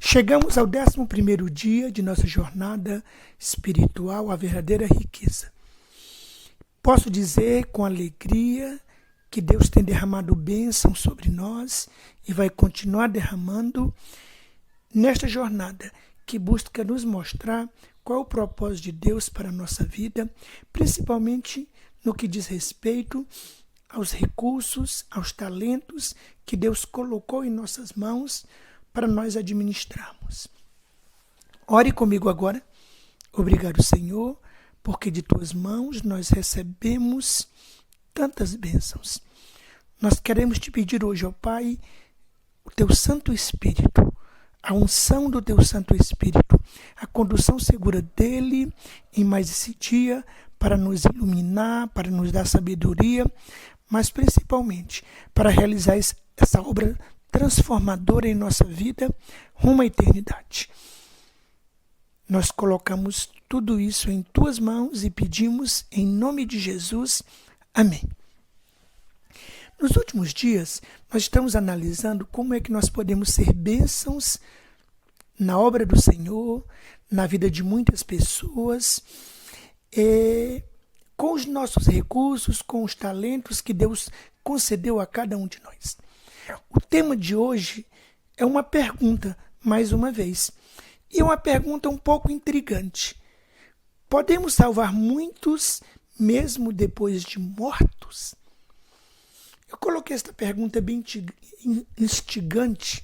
Chegamos ao 11º dia de nossa jornada espiritual, a verdadeira riqueza. Posso dizer com alegria que Deus tem derramado bênção sobre nós e vai continuar derramando nesta jornada que busca nos mostrar qual é o propósito de Deus para a nossa vida, principalmente no que diz respeito aos recursos, aos talentos que Deus colocou em nossas mãos para nós administrarmos. Ore comigo agora. Obrigado, Senhor, porque de tuas mãos nós recebemos tantas bênçãos. Nós queremos te pedir hoje, ó Pai, o teu Santo Espírito, a unção do teu Santo Espírito, a condução segura dele em mais esse dia para nos iluminar, para nos dar sabedoria, mas principalmente para realizar essa obra transformadora em nossa vida rumo à eternidade. Nós colocamos tudo isso em tuas mãos e pedimos em nome de Jesus. Amém. Nos últimos dias, nós estamos analisando como é que nós podemos ser bênçãos na obra do Senhor, na vida de muitas pessoas, com os nossos recursos, com os talentos que Deus concedeu a cada um de nós. O tema de hoje é uma pergunta, mais uma vez, e uma pergunta um pouco intrigante. Podemos salvar muitos mesmo depois de mortos? Eu coloquei esta pergunta bem instigante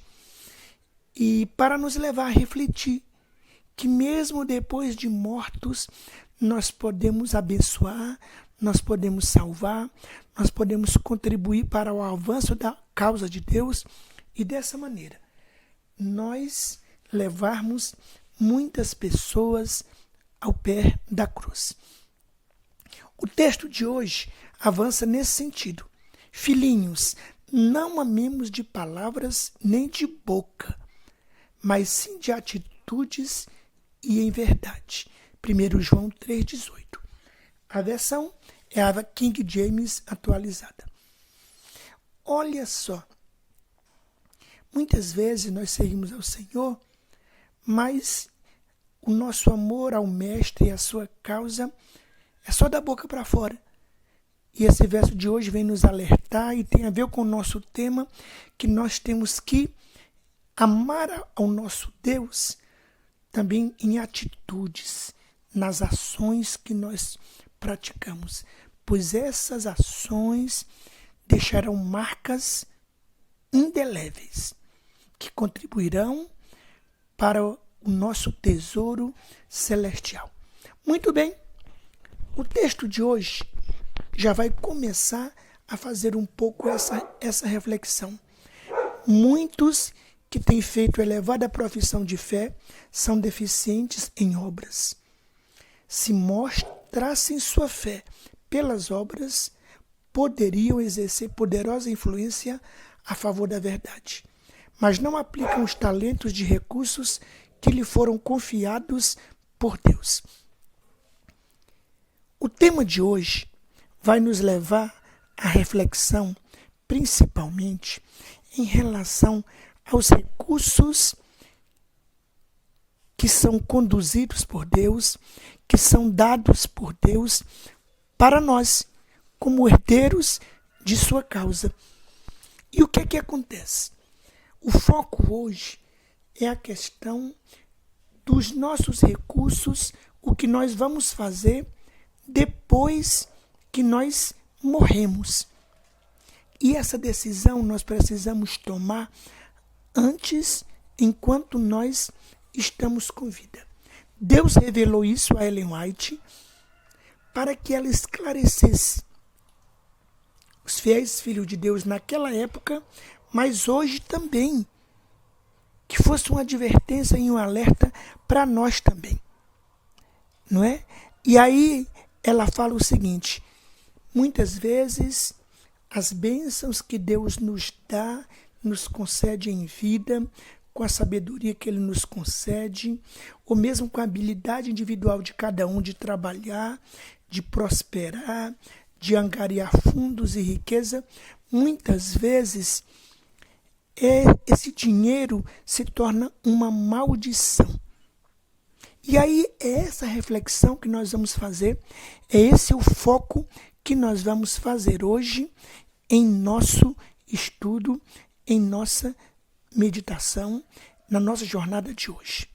e para nos levar a refletir que mesmo depois de mortos nós podemos abençoar, nós podemos salvar, nós podemos contribuir para o avanço da causa de Deus e dessa maneira nós levarmos muitas pessoas ao pé da cruz. O texto de hoje avança nesse sentido. Filhinhos, não amemos de palavras nem de boca, mas sim de atitudes e em verdade. 1 João 3,18. A versão é a King James atualizada. Olha só, muitas vezes nós seguimos ao Senhor, mas o nosso amor ao Mestre e à sua causa é só da boca para fora. E esse verso de hoje vem nos alertar e tem a ver com o nosso tema, que nós temos que amar ao nosso Deus também em atitudes, nas ações que nós praticamos, pois essas ações deixarão marcas indeléveis que contribuirão para o nosso tesouro celestial. Muito bem, o texto de hoje já vai começar a fazer um pouco essa reflexão. Muitos que têm feito elevada profissão de fé são deficientes em obras. Se mostrassem sua fé pelas obras, poderiam exercer poderosa influência a favor da verdade, mas não aplicam os talentos de recursos que lhe foram confiados por Deus. O tema de hoje vai nos levar à reflexão, principalmente em relação aos recursos que são conduzidos por Deus, que são dados por Deus para nós, como herdeiros de sua causa. E o que é que acontece? O foco hoje é a questão dos nossos recursos, o que nós vamos fazer depois que nós morremos. E essa decisão nós precisamos tomar antes, enquanto nós estamos com vida. Deus revelou isso a Ellen White para que ela esclarecesse os fiéis filhos de Deus naquela época, mas hoje também, que fosse uma advertência e um alerta para nós também, não é? E aí ela fala o seguinte: muitas vezes as bênçãos que Deus nos dá, nos concede em vida, com a sabedoria que Ele nos concede, ou mesmo com a habilidade individual de cada um de trabalhar, de prosperar, de angariar fundos e riqueza, muitas vezes esse dinheiro se torna uma maldição. E aí é essa reflexão que nós vamos fazer, é esse o foco que nós vamos fazer hoje em nosso estudo, em nossa meditação, na nossa jornada de hoje.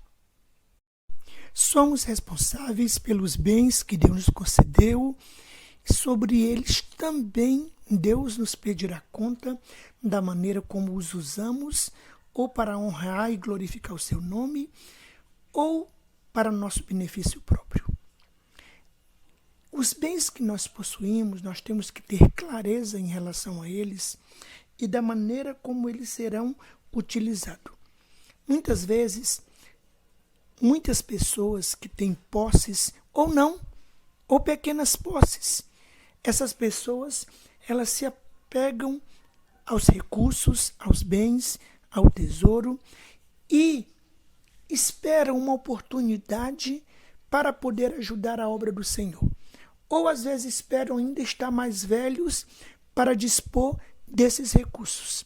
Somos responsáveis pelos bens que Deus nos concedeu, e sobre eles também Deus nos pedirá conta da maneira como os usamos, ou para honrar e glorificar o seu nome, ou para nosso benefício próprio. Os bens que nós possuímos, nós temos que ter clareza em relação a eles e da maneira como eles serão utilizados. Muitas vezes, muitas pessoas que têm posses ou não, ou pequenas posses, essas pessoas, elas se apegam aos recursos, aos bens, ao tesouro e esperam uma oportunidade para poder ajudar a obra do Senhor. Ou às vezes esperam ainda estar mais velhos para dispor desses recursos.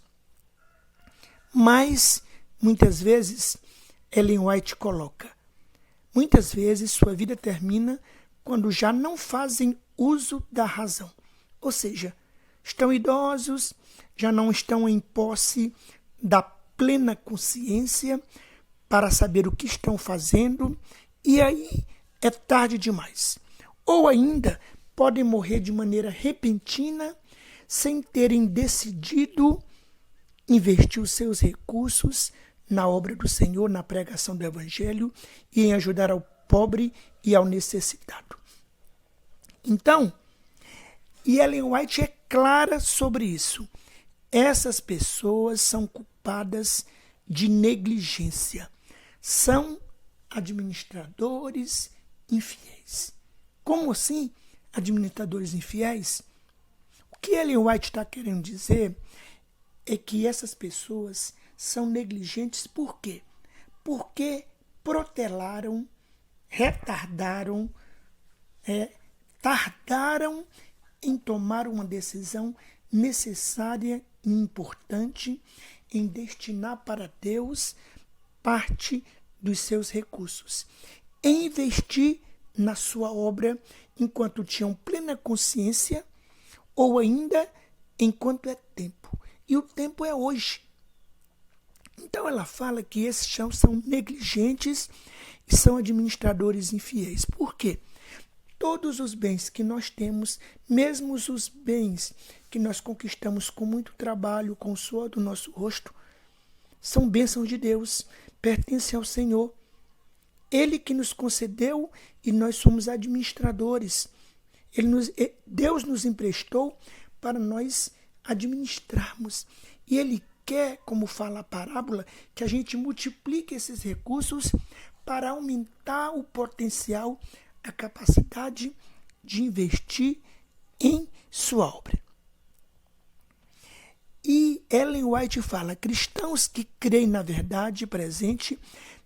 Mas, muitas vezes, Ellen White coloca, muitas vezes sua vida termina quando já não fazem uso da razão. Ou seja, estão idosos, já não estão em posse da plena consciência para saber o que estão fazendo, e aí é tarde demais. Ou ainda podem morrer de maneira repentina, sem terem decidido investir os seus recursos na obra do Senhor, na pregação do Evangelho e em ajudar ao pobre e ao necessitado. Então, e Ellen White é clara sobre isso. Essas pessoas são culpadas de negligência. São administradores infiéis. Como assim, administradores infiéis? O que Ellen White está querendo dizer é que essas pessoas são negligentes por quê? Porque protelaram, retardaram, tardaram em tomar uma decisão necessária e importante em destinar para Deus parte dos seus recursos, em investir na sua obra enquanto tinham plena consciência ou ainda enquanto é tempo. E o tempo é hoje. Então ela fala que esses são negligentes e são administradores infiéis. Por quê? Todos os bens que nós temos, mesmo os bens que nós conquistamos com muito trabalho, com o suor do nosso rosto, são bênçãos de Deus, pertencem ao Senhor. Ele que nos concedeu e nós somos administradores. Deus nos emprestou para nós administrarmos. E Ele quer, como fala a parábola, que a gente multiplique esses recursos para aumentar o potencial, a capacidade de investir em sua obra. E Ellen White fala, cristãos que creem na verdade presente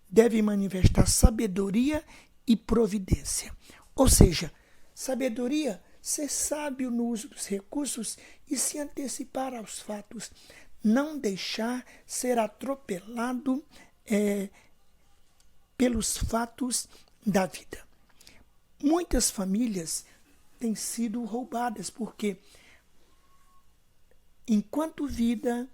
devem manifestar sabedoria e providência. Ou seja, sabedoria, ser sábio no uso dos recursos e se antecipar aos fatos. Não deixar ser atropelado pelos fatos da vida. Muitas famílias têm sido roubadas porque, enquanto vida,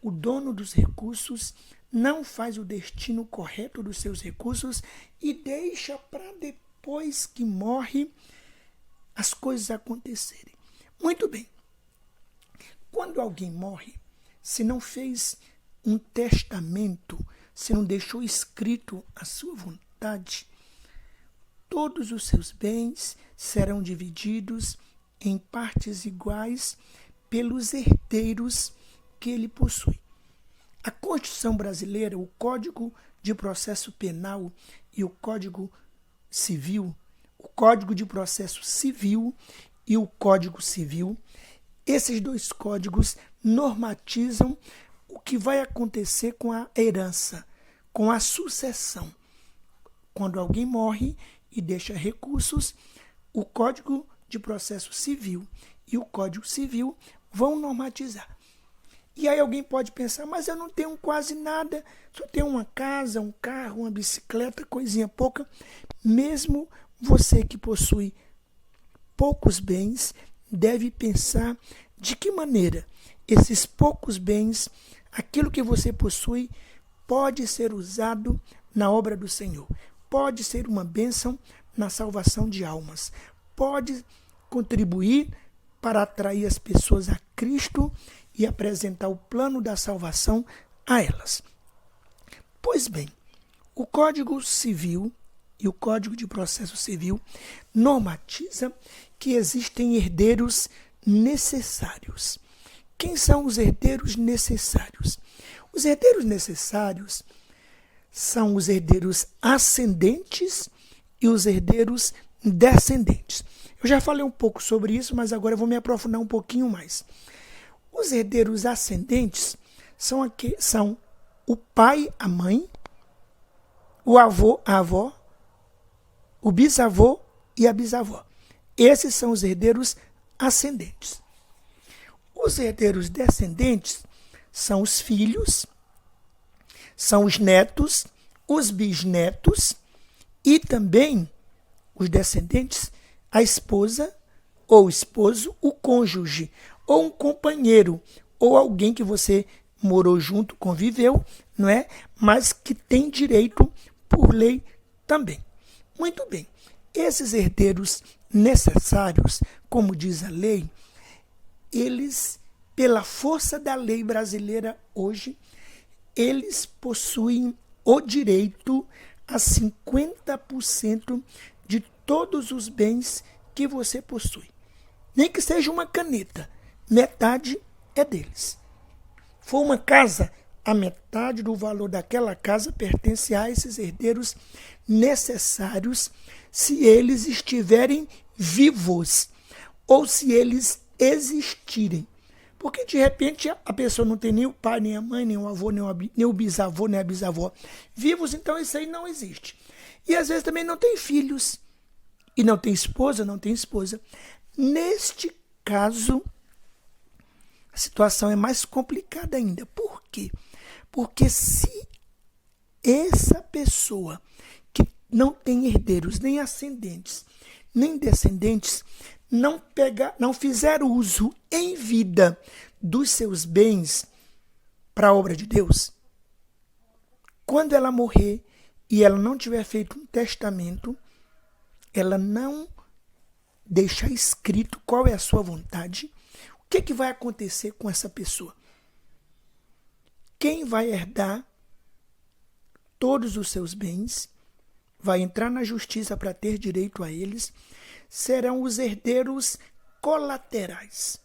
o dono dos recursos não faz o destino correto dos seus recursos e deixa para depois que morre as coisas acontecerem. Muito bem. Quando alguém morre, se não fez um testamento, se não deixou escrito a sua vontade, todos os seus bens serão divididos em partes iguais pelos herdeiros que ele possui. A Constituição brasileira, o Código de Processo Penal e o Código Civil, o Código de Processo Civil e o Código Civil, esses dois códigos normatizam o que vai acontecer com a herança, com a sucessão. Quando alguém morre e deixa recursos, o Código de Processo Civil e o Código Civil vão normatizar. E aí alguém pode pensar, mas eu não tenho quase nada, só tenho uma casa, um carro, uma bicicleta, coisinha pouca. Mesmo você que possui poucos bens, deve pensar de que maneira esses poucos bens, aquilo que você possui, pode ser usado na obra do Senhor. Pode ser uma bênção na salvação de almas. Pode contribuir para atrair as pessoas a Cristo e apresentar o plano da salvação a elas. Pois bem, o Código Civil e o Código de Processo Civil normatiza que existem herdeiros necessários. Quem são os herdeiros necessários? Os herdeiros necessários são os herdeiros ascendentes e os herdeiros descendentes. Eu já falei um pouco sobre isso, mas agora eu vou me aprofundar um pouquinho mais. Os herdeiros ascendentes são o pai, a mãe, o avô, a avó, o bisavô e a bisavó. Esses são os herdeiros ascendentes. Os herdeiros descendentes são os filhos, são os netos, os bisnetos e também os descendentes, a esposa ou esposo, o cônjuge, ou um companheiro, ou alguém que você morou junto, conviveu, não é? Mas que tem direito por lei também. Muito bem. Esses herdeiros necessários, como diz a lei, eles, pela força da lei brasileira hoje, eles possuem o direito a 50% de todos os bens que você possui. Nem que seja uma caneta, metade é deles. For uma casa, a metade do valor daquela casa pertence a esses herdeiros necessários se eles estiverem vivos ou se eles existirem. Porque de repente a pessoa não tem nem o pai, nem a mãe, nem o avô, nem o bisavô, nem a bisavó vivos, então isso aí não existe. E às vezes também não tem filhos, e não tem esposa, não tem esposa. Neste caso, a situação é mais complicada ainda. Por quê? Porque se essa pessoa que não tem herdeiros, nem ascendentes, nem descendentes, não fizer uso em vida dos seus bens para a obra de Deus, quando ela morrer e ela não tiver feito um testamento, ela não deixar escrito qual é a sua vontade, o que vai acontecer com essa pessoa? Quem vai herdar todos os seus bens, vai entrar na justiça para ter direito a eles, serão os herdeiros colaterais.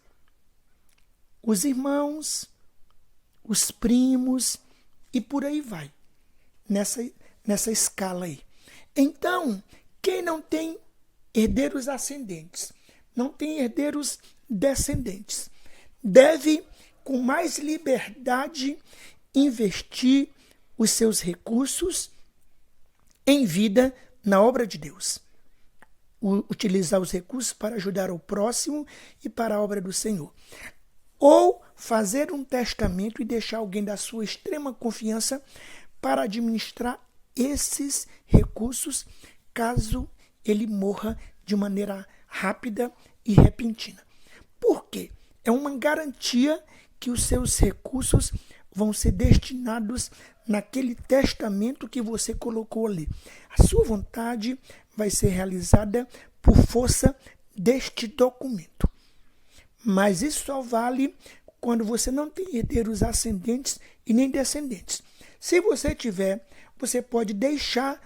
Os irmãos, os primos e por aí vai, nessa escala aí. Então, quem não tem herdeiros ascendentes, não tem herdeiros descendentes, deve, com mais liberdade, investir os seus recursos em vida na obra de Deus. Utilizar os recursos para ajudar o próximo e para a obra do Senhor. Ou fazer um testamento e deixar alguém da sua extrema confiança para administrar esses recursos caso ele morra de maneira rápida e repentina. Por quê? É uma garantia que os seus recursos vão ser destinados naquele testamento que você colocou ali. A sua vontade vai ser realizada por força deste documento. Mas isso só vale quando você não tem herdeiros ascendentes e nem descendentes. Se você tiver, você pode deixar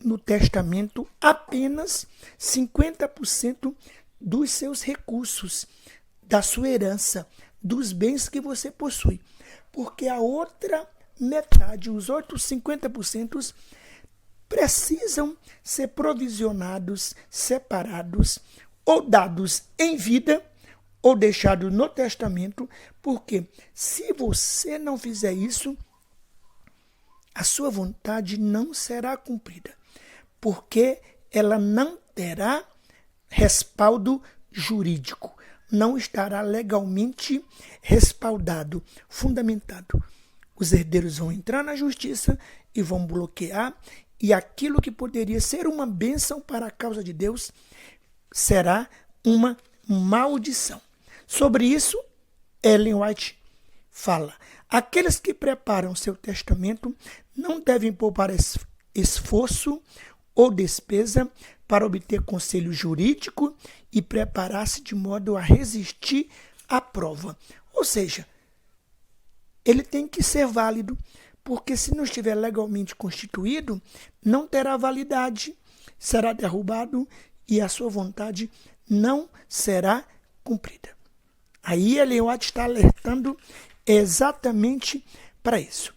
no testamento apenas 50% dos seus recursos, da sua herança, dos bens que você possui. Porque a outra metade, os outros 50%, precisam ser provisionados, separados, ou dados em vida, ou deixados no testamento, porque se você não fizer isso, a sua vontade não será cumprida, porque ela não terá respaldo jurídico. não estará legalmente respaldado, fundamentado. Os herdeiros vão entrar na justiça e vão bloquear, e aquilo que poderia ser uma bênção para a causa de Deus será uma maldição. Sobre isso, Ellen White fala: aqueles que preparam seu testamento não devem poupar esforço ou despesa para obter conselho jurídico e preparar-se de modo a resistir à prova. Ou seja, ele tem que ser válido, porque se não estiver legalmente constituído, não terá validade, será derrubado e a sua vontade não será cumprida. Aí Ellen White está alertando exatamente para isso.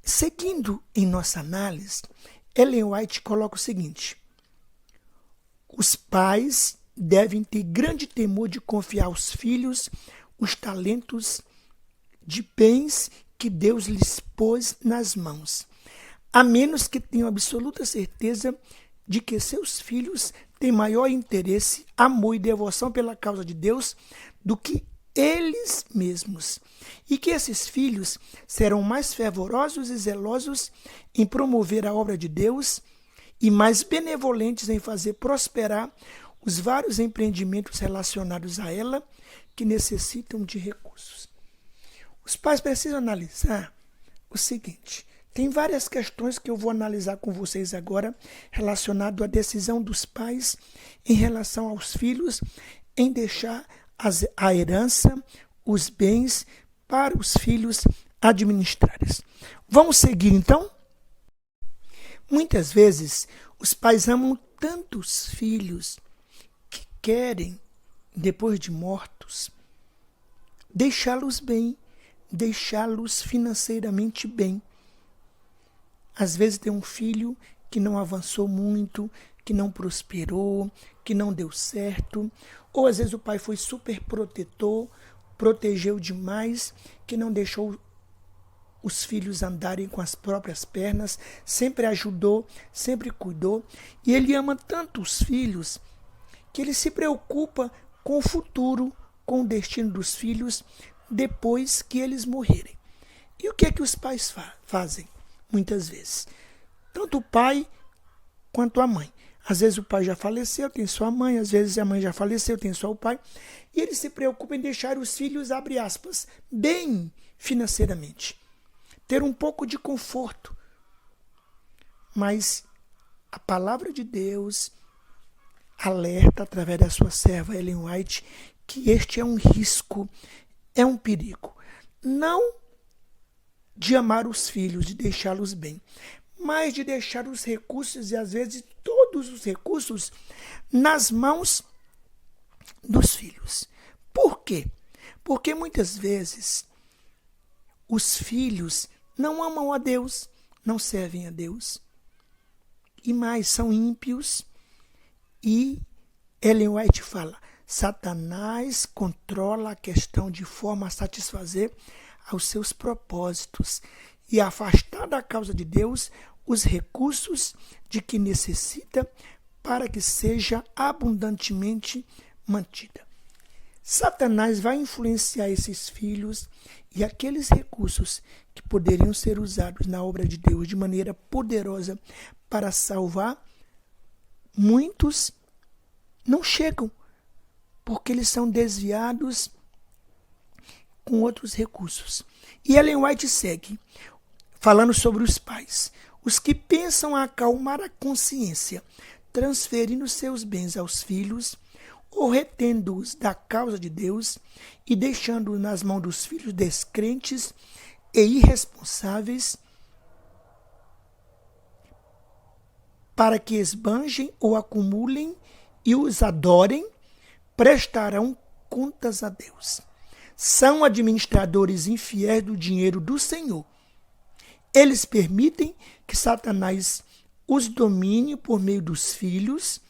Seguindo em nossa análise, Ellen White coloca o seguinte: os pais devem ter grande temor de confiar aos filhos os talentos de bens que Deus lhes pôs nas mãos, a menos que tenham absoluta certeza de que seus filhos têm maior interesse, amor e devoção pela causa de Deus do que eles mesmos, e que esses filhos serão mais fervorosos e zelosos em promover a obra de Deus e mais benevolentes em fazer prosperar os vários empreendimentos relacionados a ela que necessitam de recursos. Os pais precisam analisar o seguinte: tem várias questões que eu vou analisar com vocês agora relacionado à decisão dos pais em relação aos filhos em deixar a herança, os bens para os filhos administrarem. Vamos seguir então? Muitas vezes os pais amam tanto os filhos que querem, depois de mortos, deixá-los bem, deixá-los financeiramente bem. Às vezes tem um filho que não avançou muito, que não prosperou, que não deu certo, ou às vezes o pai foi super protetor, protegeu demais, que não deixou os filhos andarem com as próprias pernas, sempre ajudou, sempre cuidou, e ele ama tanto os filhos que ele se preocupa com o futuro, com o destino dos filhos depois que eles morrerem. E o que é que os pais fazem? Muitas vezes, tanto o pai quanto a mãe. Às vezes o pai já faleceu, tem só a mãe, às vezes a mãe já faleceu, tem só o pai, e ele se preocupa em deixar os filhos, abre aspas, bem financeiramente, ter um pouco de conforto. Mas a palavra de Deus alerta, através da sua serva Ellen White, que este é um risco, é um perigo. Não de amar os filhos, de deixá-los bem, mas de deixar os recursos, e às vezes todos os recursos, nas mãos dos filhos. Por quê? Porque muitas vezes os filhos não amam a Deus, não servem a Deus, e mais, são ímpios. E Ellen White fala: Satanás controla a questão de forma a satisfazer aos seus propósitos e afastar da causa de Deus os recursos de que necessita para que seja abundantemente mantida. Satanás vai influenciar esses filhos, e aqueles recursos que poderiam ser usados na obra de Deus de maneira poderosa para salvar, muitos não chegam, porque eles são desviados com outros recursos. E Ellen White segue, falando sobre os pais. Os que pensam acalmar a consciência, transferindo seus bens aos filhos, ou retendo-os da causa de Deus e deixando-os nas mãos dos filhos descrentes e irresponsáveis, para que esbanjem ou acumulem e os adorem, prestarão contas a Deus. São administradores infiéis do dinheiro do Senhor. Eles permitem que Satanás os domine por meio dos filhos,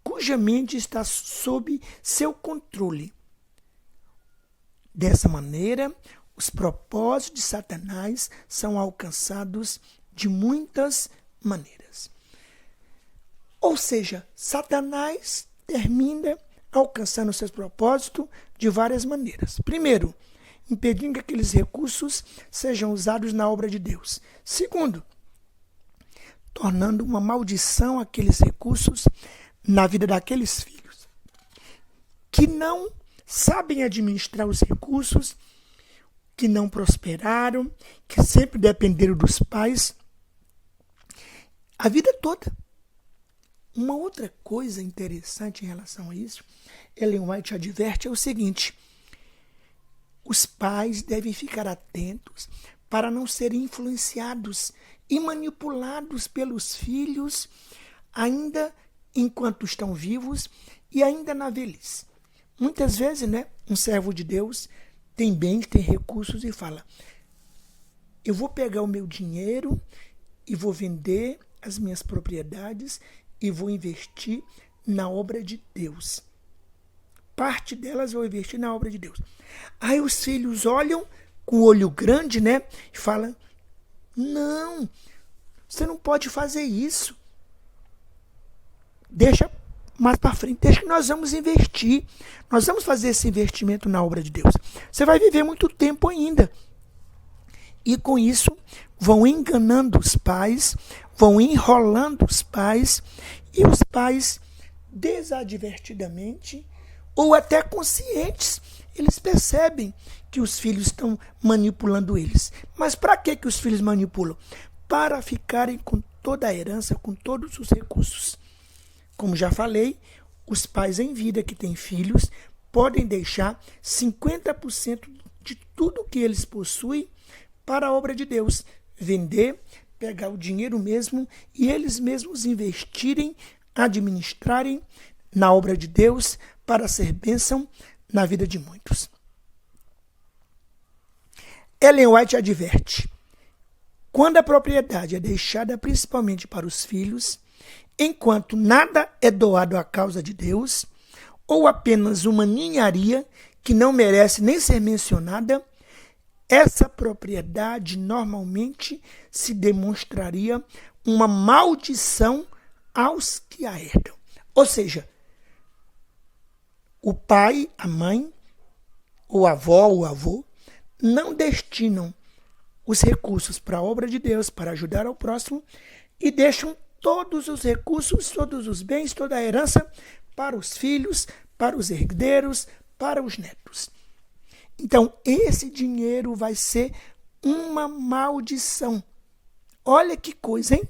cuja mente está sob seu controle. Dessa maneira, os propósitos de Satanás são alcançados de muitas maneiras. Ou seja, Satanás termina alcançando seus propósitos de várias maneiras. Primeiro, impedindo que aqueles recursos sejam usados na obra de Deus. Segundo, tornando uma maldição aqueles recursos na vida daqueles filhos que não sabem administrar os recursos, que não prosperaram, que sempre dependeram dos pais a vida toda. Uma outra coisa interessante em relação a isso, Ellen White adverte, é o seguinte: os pais devem ficar atentos para não serem influenciados e manipulados pelos filhos ainda enquanto estão vivos e ainda na velhice. Muitas vezes, um servo de Deus tem bens, tem recursos e fala: eu vou pegar o meu dinheiro e vou vender as minhas propriedades e vou investir na obra de Deus. Parte delas vou investir na obra de Deus. Aí os filhos olham com o olho grande, e falam: não, você não pode fazer isso. Deixa mais para frente, deixa que nós vamos investir. Nós vamos fazer esse investimento na obra de Deus. Você vai viver muito tempo ainda. E com isso, vão enganando os pais, vão enrolando os pais, e os pais, desadvertidamente, ou até conscientes, eles percebem que os filhos estão manipulando eles. Mas para que os filhos manipulam? Para ficarem com toda a herança, com todos os recursos. Como já falei, os pais em vida que têm filhos podem deixar 50% de tudo que eles possuem para a obra de Deus. Vender, pegar o dinheiro mesmo e eles mesmos investirem, administrarem na obra de Deus para ser bênção na vida de muitos. Ellen White adverte: quando a propriedade é deixada principalmente para os filhos, enquanto nada é doado à causa de Deus, ou apenas uma ninharia que não merece nem ser mencionada, essa propriedade normalmente se demonstraria uma maldição aos que a herdam. Ou seja, o pai, a mãe, ou a avó, o avô, não destinam os recursos para a obra de Deus, para ajudar ao próximo, e deixam todos os recursos, todos os bens, toda a herança para os filhos, para os herdeiros, para os netos. Então, esse dinheiro vai ser uma maldição. Olha que coisa, hein?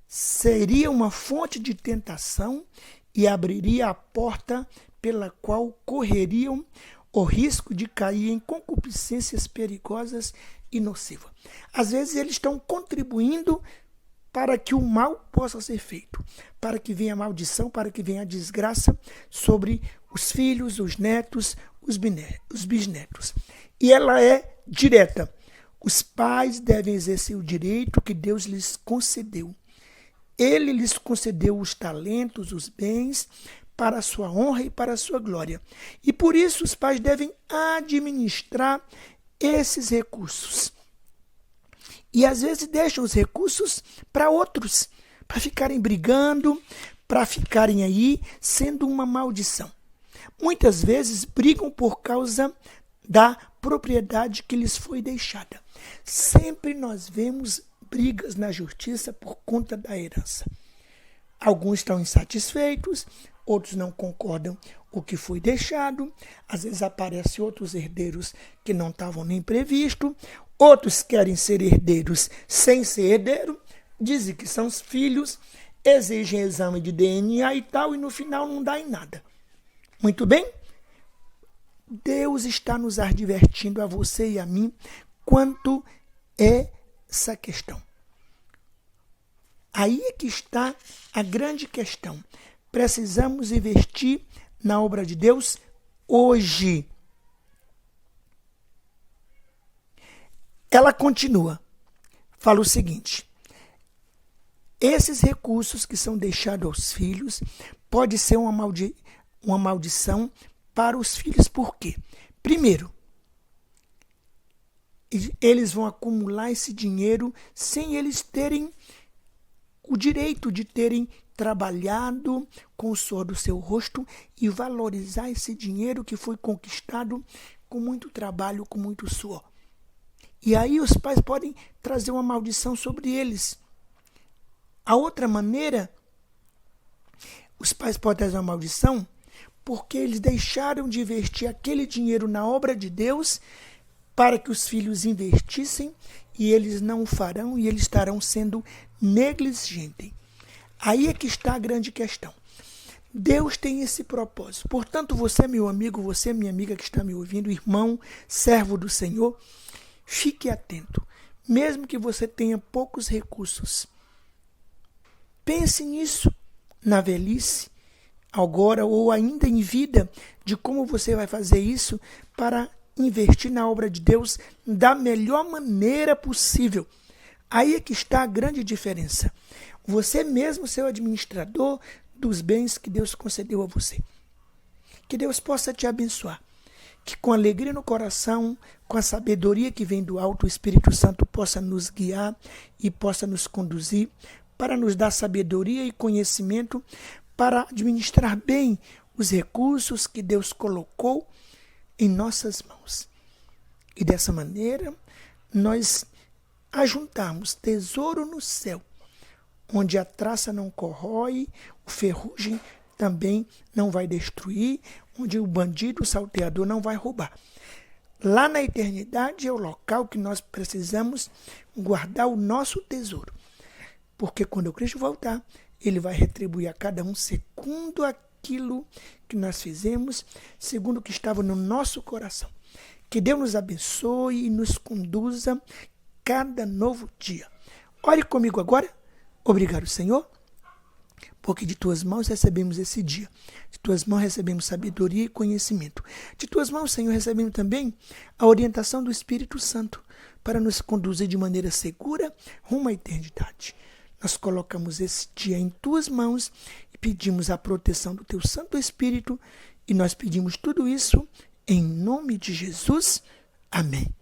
Seria uma fonte de tentação e abriria a porta pela qual correriam o risco de cair em concupiscências perigosas e nocivas. Às vezes eles estão contribuindo para que o mal possa ser feito, para que venha a maldição, para que venha a desgraça sobre os filhos, os netos, os bisnetos. E ela é direta. Os pais devem exercer o direito que Deus lhes concedeu. Ele lhes concedeu os talentos, os bens, para a sua honra e para a sua glória. E por isso os pais devem administrar esses recursos. E às vezes deixam os recursos para outros, para ficarem brigando, para ficarem aí sendo uma maldição. Muitas vezes brigam por causa da propriedade que lhes foi deixada. Sempre nós vemos brigas na justiça por conta da herança. Alguns estão insatisfeitos, outros não concordam com o que foi deixado, às vezes aparecem outros herdeiros que não estavam nem previstos, outros querem ser herdeiros sem ser herdeiro, dizem que são os filhos, exigem exame de DNA e tal, e no final não dá em nada. Muito bem? Deus está nos advertindo a você e a mim quanto é essa questão. Aí é que está a grande questão. Precisamos investir na obra de Deus hoje. Ela continua, fala o seguinte: esses recursos que são deixados aos filhos pode ser uma maldição para os filhos. Por quê? Primeiro, eles vão acumular esse dinheiro sem eles terem o direito de terem trabalhado com o suor do seu rosto e valorizar esse dinheiro que foi conquistado com muito trabalho, com muito suor. E aí os pais podem trazer uma maldição sobre eles. A outra maneira, os pais podem trazer uma maldição porque eles deixaram de investir aquele dinheiro na obra de Deus para que os filhos investissem e eles não o farão e eles estarão sendo negligentes. Aí é que está a grande questão. Deus tem esse propósito. Portanto, você, meu amigo, você, minha amiga que está me ouvindo, irmão, servo do Senhor, fique atento. Mesmo que você tenha poucos recursos, pense nisso na velhice, agora ou ainda em vida, de como você vai fazer isso para investir na obra de Deus da melhor maneira possível. Aí é que está a grande diferença. Você mesmo ser o administrador dos bens que Deus concedeu a você. Que Deus possa te abençoar. Que com alegria no coração, com a sabedoria que vem do alto, o Espírito Santo possa nos guiar e possa nos conduzir para nos dar sabedoria e conhecimento para administrar bem os recursos que Deus colocou em nossas mãos. E dessa maneira, nós ajuntarmos tesouro no céu, onde a traça não corrói, o ferrugem também não vai destruir, onde o bandido, o salteador não vai roubar. Lá na eternidade é o local que nós precisamos guardar o nosso tesouro. Porque quando o Cristo voltar, ele vai retribuir a cada um segundo aquilo que nós fizemos, segundo o que estava no nosso coração. Que Deus nos abençoe e nos conduza cada novo dia. Ore comigo agora. Obrigado, Senhor, porque de tuas mãos recebemos esse dia. De tuas mãos recebemos sabedoria e conhecimento. De tuas mãos, Senhor, recebemos também a orientação do Espírito Santo para nos conduzir de maneira segura rumo à eternidade. Nós colocamos esse dia em tuas mãos e pedimos a proteção do teu Santo Espírito e nós pedimos tudo isso em nome de Jesus. Amém.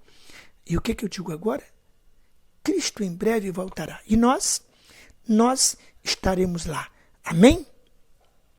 E o que eu digo agora? Cristo em breve voltará e nós estaremos lá. Amém?